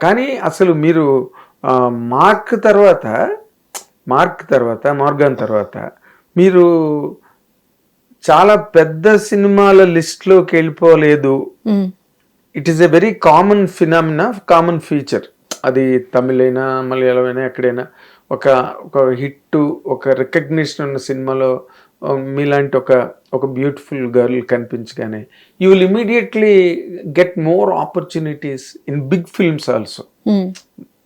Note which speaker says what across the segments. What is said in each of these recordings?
Speaker 1: కానీ అసలు మీరు మార్క్ తర్వాత మార్గాన్ తర్వాత మీరు చాలా పెద్ద సినిమాల లిస్ట్లోకి వెళ్ళిపోలేదు. It is a very common phenomena, common feature. అది తమిళ అయినా మలయాళం అయినా ఎక్కడైనా ఒక హిట్, ఒక రికగ్నిషన్ ఉన్న సినిమాలో మీలాంటి ఒక బ్యూటిఫుల్ గర్ల్ కనిపించగానే you will immediately get more opportunities in big films also.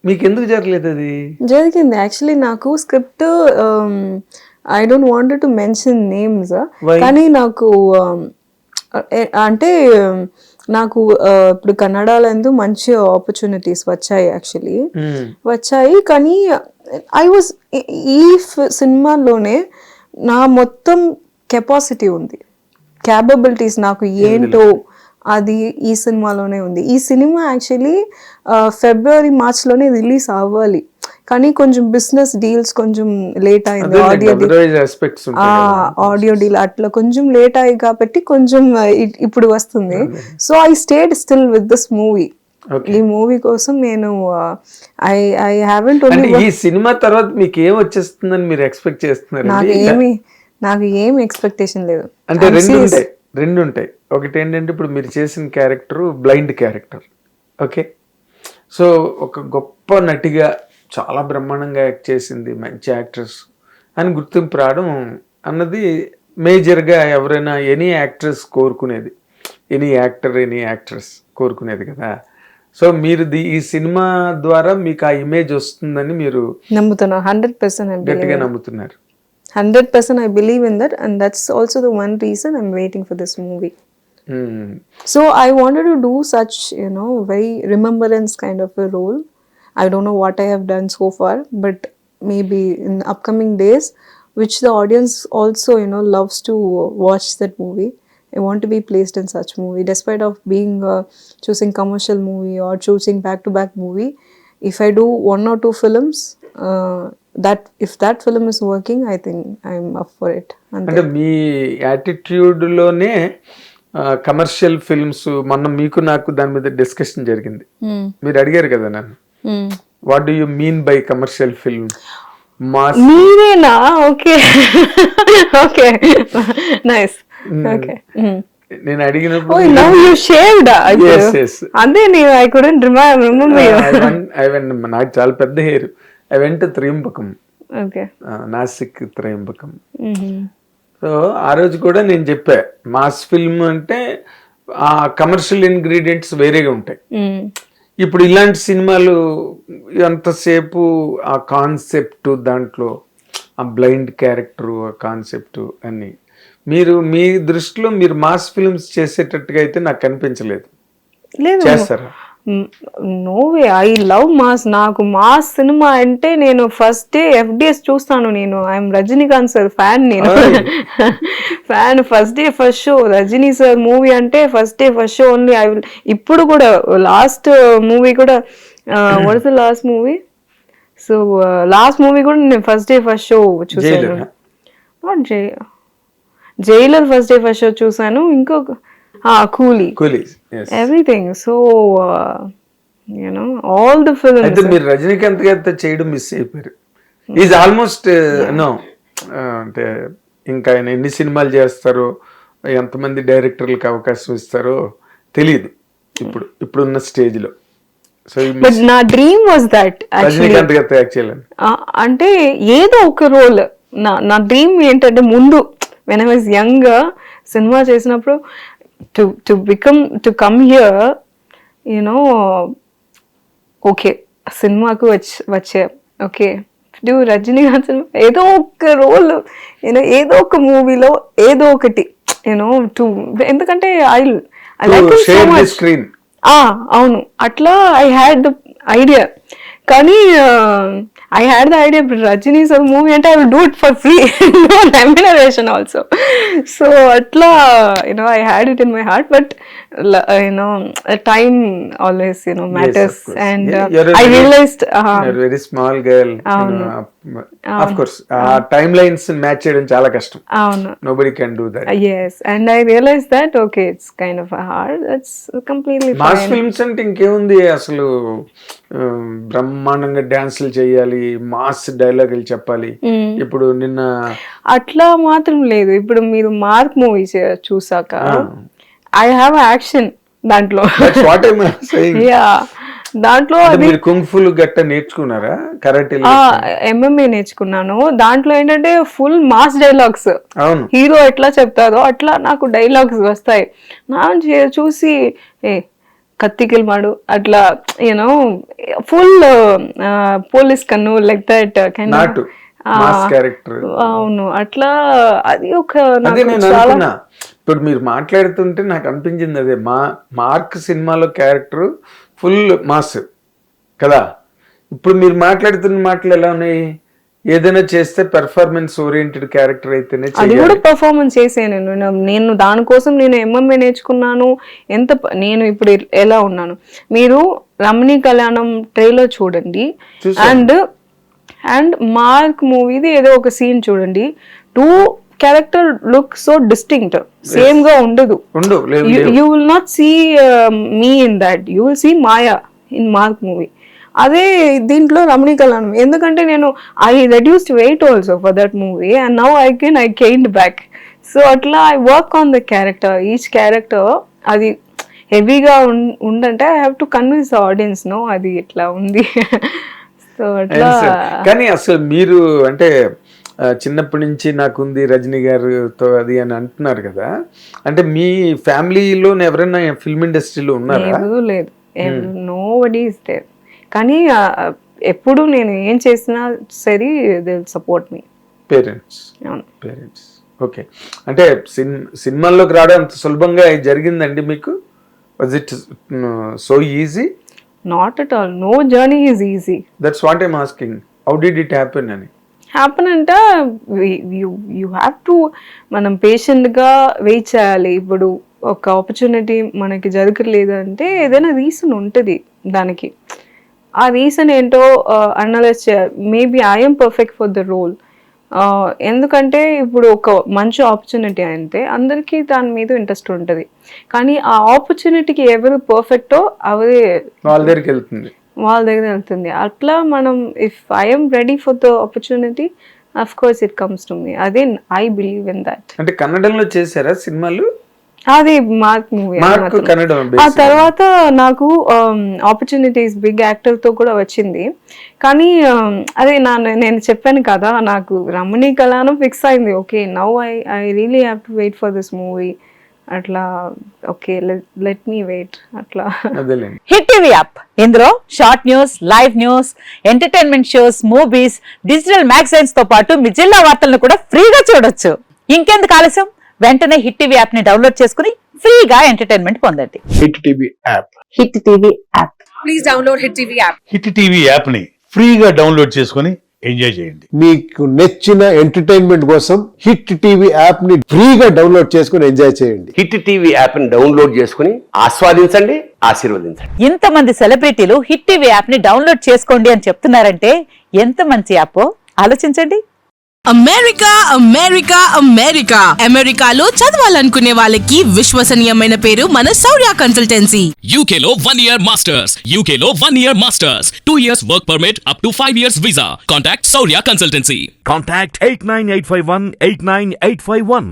Speaker 1: మీకు ఎందుకు జరగలేదు? అది
Speaker 2: జరిగింది యాక్చువల్లీ. నాకు script I don't wanted to mention names, కానీ నాకు అంటే నాకు ఇప్పుడు కన్నడలో ఎందు మంచి ఆపర్చునిటీస్ వచ్చాయి యాక్చువల్లీ వచ్చాయి. కానీ ఐ వాజ్ ఈ సినిమాలోనే నా మొత్తం కెపాసిటీ ఉంది, క్యాపబిలిటీస్ నాకు ఏంటో అది ఈ సినిమాలోనే ఉంది. ఈ సినిమా యాక్చువల్లీ ఫిబ్రవరి మార్చ్లోనే రిలీజ్ అవ్వాలి, కానీ కొంచెం బిజినెస్ డీల్స్ కొంచెం లేట్ అయింది. ఆడియో డీల్ అట్లా కొంచెం లేట్ అయ్యి కాబట్టి కొంచెం ఇప్పుడు వస్తుంది. So I stayed still with this movie. ఈ మూవీ కోసం నేను ఐ హావెంట్ ఓన్లీ.
Speaker 1: ఈ సినిమా తర్వాత మీకు ఏం వచ్చేస్తుందని మీరు ఎక్స్పెక్ట్ చేస్తున్నారు?
Speaker 2: నాకు ఏమి ఎక్స్పెక్టేషన్ లేదు.
Speaker 1: అంటే రెండు ఉంటాయి. ఒకటి ఏంటంటే ఇప్పుడు మీరు చేసిన character blind character, okay. So ఒక గొప్ప నటిగా చాలా బ్రహ్మాండంగా యాక్ట్ చేసింది, మంచి యాక్ట్రెస్ అని గుర్తింపు రావడం అన్నది మేజర్గా ఎవరైనా ఎనీ యాక్ట్రెస్ కోరుకునేది, ఎనీ యాక్టర్ ఎనీ యాక్ట్రెస్ కోరుకునేది కదా. సో మీరు ఈ సినిమా ద్వారా మీకు ఆ ఇమేజ్ వస్తుందని మీరు
Speaker 2: నమ్ముతున్నారు? 100%
Speaker 1: గట్టిగా నమ్ముతున్నారు?
Speaker 2: 100% I believe in that, and that's also the one reason I'm waiting for this movie. So I wanted to do such, very remembrance kind of a role. I don't know what I have done so far, but maybe in upcoming days, which the audience also, loves to watch that movie. I want to be placed in such movie, despite of being choosing commercial movie or choosing back-to-back movie. If I do 1 or 2 films, if that film is working, I think I'm up for it.
Speaker 1: అంటే మీ attitude లోనే commercial films, మొన్న మీకు నాకు దాని మీద discussion జరిగింది. మీరు అడిగారు కదా నన్ను, what do you mean by commercial film?
Speaker 2: మీరేనా? Okay okay nice. ఓకే
Speaker 1: నేను అడిగినప్పుడు నాకు చాలా పెద్ద hair. I went Tryambakam, Nashik Tryambakam. So ఆ రోజు కూడా నేను చెప్పా, మాస్ ఫిల్మ్ అంటే ఆ కమర్షియల్ ఇంగ్రీడియంట్స్ వేరేగా ఉంటాయి. ఇప్పుడు ఇలాంటి సినిమాలు ఎంతసేపు ఆ కాన్సెప్ట్, దాంట్లో ఆ బ్లైండ్ క్యారెక్టర్, ఆ కాన్సెప్ట్ అన్ని మీరు మీ దృష్టిలో మీరు మాస్ ఫిల్మ్స్ చేసేటట్టుగా అయితే నాకు కనిపించలేదు. చేస్తారా?
Speaker 2: No way. I love mass. నాకు మాస్ సినిమా అంటే నేను ఫస్ట్ డే FDS చూస్తాను. నేను ఐఎమ్ రజనీకాంత్ సార్ ఫ్యాన్. నేను fan. First day first show Rajini sir movie అంటే first day first show only. I will. ఇప్పుడు కూడా లాస్ట్ మూవీ కూడా what is the last movie? So last movie కూడా నేను ఫస్ట్ డే ఫస్ట్ షో చూసాను. Not Jailer first day first show చూసాను. ఇంకొక Coolie, everything. So all the films.
Speaker 1: అయితే మీరు రజనీకాంత్ గారితో చేయడం మిస్ అయిపోయారు. ఈజ్ ఆల్మోస్ట్ నో అంటే ఇంకా ఆయన ఎన్ని సినిమాలు చేస్తారో, ఎంతమంది డైరెక్టర్లకు అవకాశం ఇస్తారో తెలియదు ఇప్పుడున్న స్టేజ్ లో. సో
Speaker 2: నా డ్రీమ్ వాజ్ దట్
Speaker 1: రజనీకాంత్ గారితో యాక్ట్ చేయాలని.
Speaker 2: అంటే ఏదో ఒక రోల్. నా డ్రీమ్ ఏంటంటే ముందు when I was younger, cinema చేసినప్పుడు to come here, ఓకే సినిమాకు వచ్చే ఓకే రజనీకాంత్ ఏదో ఒక రోల్, ఏదో ఒక మూవీలో ఏదో ఒకటి, ఎందుకంటే ఐ లైక్ సో మచ్. అవును, అట్లా ఐ హ్యాడ్ ద ఐడియా. కానీ I had the idea, but Rajini sir movie and I will do it for free, no remuneration also. So atla, I had it in my heart, but time always matters.
Speaker 1: Yes,
Speaker 2: and
Speaker 1: I
Speaker 2: realized
Speaker 1: you're a very small girl, of course timelines match చేయడం చాలా కష్టం. Nobody can do that.
Speaker 2: Yes, and I realized that okay, it's kind of hard. That's completely fine.
Speaker 1: Mass films అంటే ఇంకేముంది అసలు, బ్రహ్మాండంగా డాన్సులు చేయాలి, mass డైలాగులు చెప్పాలి. ఇప్పుడు నిన్న
Speaker 2: అట్లా మాత్రం లేదు. ఇప్పుడు మీరు మార్క్ మూవీ చూసాక ఐ హ్యావ్ యాక్షన్ దాంట్లో. దాంట్లో
Speaker 1: మీరు కుంగ్ఫులు గట్ట నేర్చుకున్నారా? కరాటే,
Speaker 2: MMA నేర్చుకున్నాను. దాంట్లో ఏంటంటే ఫుల్ మాస్ డైలాగ్స్, హీరో ఎట్లా చెప్తారో అట్లా నాకు డైలాగ్స్ వస్తాయి. నా చూసి కత్తికిల్ మాడు అట్లా ఫుల్ పోలీస్ కన్ను లైక్ దట్ కైండ్. అవును, అట్లా అది ఒక చాలా.
Speaker 1: ఇప్పుడు మీరు మాట్లాడుతుంటే నాకు అనిపించింది అదే, మార్క్ సినిమాలో క్యారెక్టర్ ఫుల్ మాస్ కదా. ఇప్పుడు మీరు మాట్లాడుతున్న మాటలు ఎలా ఉన్నాయి? ఏదైనా చేస్తే పెర్ఫార్మెన్స్ ఓరియంటెడ్ క్యారెక్టర్ అయితేనే
Speaker 2: అది కూడా పర్ఫార్మెన్స్ చేసాను నేను. దానికోసం నేను MMA నేర్చుకున్నాను. నేను ఇప్పుడు ఎలా ఉన్నాను, మీరు రమణీ కళ్యాణం ట్రైలర్ చూడండి, అండ్ మార్క్ మూవీది ఏదో ఒక సీన్ చూడండి. 2 character look so distinct, same గా ఉండదు. You will not see me in that, you will see Maya in Mark movie. అదే దీంట్లో రమణీ కళ్యాణం, ఎందుకంటే నేను I reduced weight also for that movie and now I gained back. So అట్లా I work on the character, each character. అది హెవీగా ఉండంటే I have to convince the audience, no అది ఇట్లా ఉంది. సో అట్లా.
Speaker 1: కానీ అసలు మీరు అంటే చిన్నప్పటి నుంచి నాకుంది రజనీ గారితో అది అని అంటున్నారు కదా, అంటే మీ ఫ్యామిలీలో ఎవరైనా ఫిల్మ్ ఇండస్ట్రీలో ఉన్నారా?
Speaker 2: లేదు, నోబడీ ఇస్ దేర్. కానీ ఎప్పుడు నేను ఏం చేసినా సరే they will support me.
Speaker 1: Parents. Okay, అంటే సినిమాల్లోకి రావడం అంత సులభంగా జరిగిందండి మీకు? Was it so easy?
Speaker 2: Not at all. No journey is easy.
Speaker 1: That's what I'm asking. How did it happen ani?
Speaker 2: Happen anta you have to మనం patient గా wait చేయాలి. ఇప్పుడు ఒక ఆపర్చునిటీ మనకి జరగలేదు అంటే ఏదైనా రీజన్ ఉంటుంది దానికి. ఆ రీజన్ ఏంటో అనలైజ్ చేయాలి. Maybe I'm perfect for the role. ఎందుకంటే ఇప్పుడు ఒక మంచి ఆపర్చునిటీ అంటే అందరికీ దాని మీద ఇంట్రెస్ట్ ఉంటుంది, కానీ ఆ ఆపర్చునిటీకి ఎవరు పర్ఫెక్టో అవే
Speaker 1: వాళ్ళ దగ్గర వెళ్తుంది. అట్లా మనం if I'm ready for the opportunity, of course it comes to me. అదే ఐ బిలీవ్ ఇన్ దట్. అంటే కన్నడంలో చేశారా సినిమాలు?
Speaker 2: అది మార్క్ మూవీ. ఆ తర్వాత నాకు ఆపర్చునిటీస్ బిగ్ యాక్టర్ తో కూడా వచ్చింది, కానీ అదే నేను చెప్పాను కదా, నాకు రమణీ కళ్యాణం ఫిక్స్ అయింది. Okay, now I really have to wait for this movie. అట్లా ఓకే, లెట్ మీ వెయిట్ అట్లా.
Speaker 3: హిట్ టీవీ యాప్, ఇందులో short news, live news, entertainment shows, movies, digital magazines తో పాటు మీ జిల్లా వార్తలను కూడా ఫ్రీగా చూడొచ్చు. ఇంకెందుకు ఆలస్యం, వెంటనే హిట్ టీవీ యాప్ ని డౌన్లోడ్ చేసుకుని ఫ్రీగా ఎంటర్టైన్మెంట్ పొందండి.
Speaker 4: Hit TV app.
Speaker 3: Hit TV app.
Speaker 5: Please download hit TV app.
Speaker 4: Hit TV app ని ఫ్రీగా డౌన్లోడ్ చేసుకుని ఎంజాయ్ చేయండి.
Speaker 6: మీకు నచ్చిన ఎంటర్టైన్మెంట్ కోసం హిట్ టీవీ యాప్ ని ఫ్రీగా డౌన్లోడ్ చేసుకుని ఎంజాయ్ చేయండి.
Speaker 7: హిట్ టీవీ యాప్ ని డౌన్లోడ్ చేసుకుని ఆస్వాదించండి, ఆశీర్వదించండి.
Speaker 3: ఇంతమంది సెలబ్రిటీలు హిట్ టీవీ యాప్ ని డౌన్లోడ్ చేసుకోండి అని చెప్తున్నారంటే ఎంత మంచి యాప్ ఆలోచించండి.
Speaker 5: అమెరికా అమెరికా అమెరికా అమెరికాలో చదవాలనుకునే వాళ్ళకి విశ్వసనీయమైన పేరు మన శౌర్య కన్సల్టెన్సీ.
Speaker 8: UK లో 1 year masters, UK లో 1 year masters, 2 years work permit up to 5 years visa. Contact Saurya Consultancy.
Speaker 9: Contact 89851 89851.